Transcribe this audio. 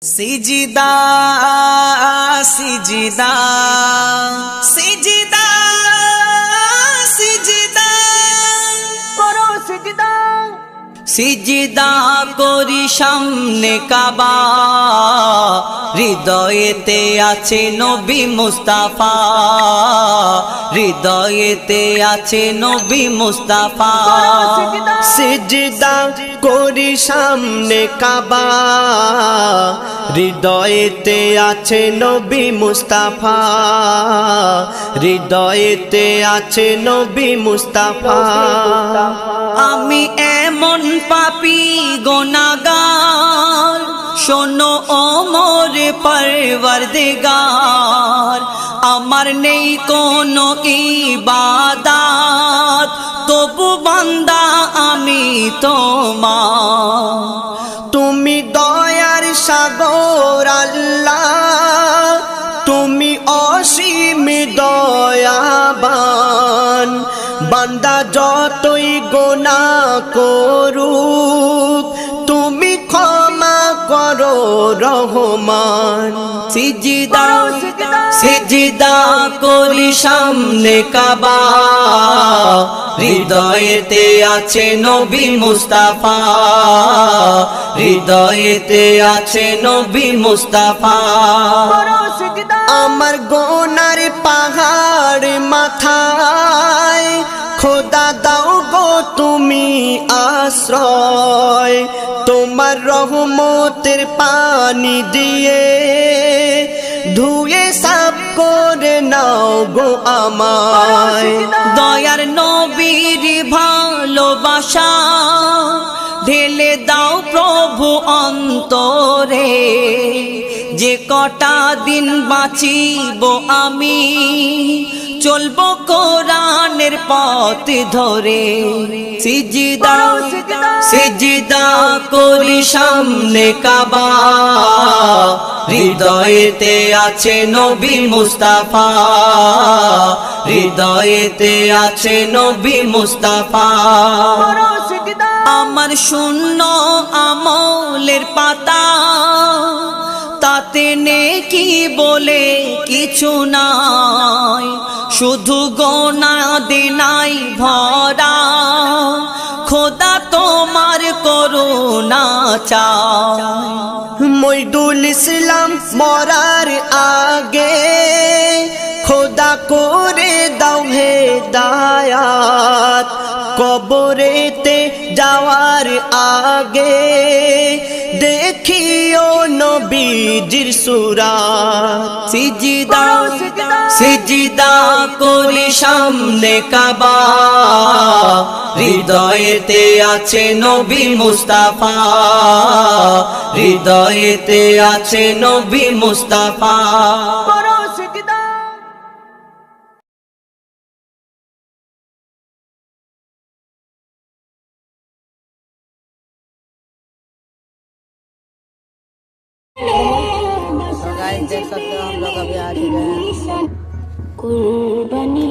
সিজদা সিজদা সিজদা সিজদা করো সিজদা সিজদা করি সামনে কাবা হৃদয়েতে আছে নবী মুস্তাফা হৃদয়েতে আছে নবী মুস্তাফা সিজদা করি সামনে কাবা হৃদয়েতে আছে নবী মুস্তাফা হৃদয়েতে আছে নবী মুস্তাফা আমি এমন পাপী গুনাহগার শোনো ও মোর পরওয়ারদিগার আমার নেই কোনো ইবাদত তবু বান্দা আমি তোমার তুমি দয়ার সাগর আল্লাহ তুমি অসীম দয়াবান বান্দা যতই গুনাহ করুক তুমি ক্ষমা করো রহমান সিজদা সিজদা করি সামনে কাবা হৃদয়েতে আছে নবী মুস্তাফা হৃদয়েতে আছে নবী মুস্তাফা আমার গুনার পাহাড় মাথায় খোদা দাও গো তুমি আশ্রয় তোমার রহমতের পানি দিয়ে ধুয়ে সাফ করে নাও গো আমায় দয়ার নবীর ভালোবাসা ঢেলে দাও প্রভু অন্তরে যে কটা দিন বাঁচিব আমি চলবো কোরআনের পথ ধরে সিজদা সিজদা করি সামনে কাবা হৃদয়েতে আছে নবী মুস্তাফা হৃদয়েতে আছে নবী মুস্তাফা আমার শূন্য আমলের পাতা তাতে নেকি বলে কিছু নাই শুধু গোনাহ দিনাই ভরা খোদা তোমার করুণা চাই মইদুল ইসলাম মরার আগে খোদা করে দাও হেদায়াত কবরেতে যাওয়ার আগে দেখিও নবীজির সুরাত সিজদা সিজদা করি সামনে কাবা হৃদয়েতে আছে নবী মুস্তাফা হৃদয়েতে আছে নবী মুস্তাফা देख सकते हो हम लोग अभी आ चुके हैं कुर्बानी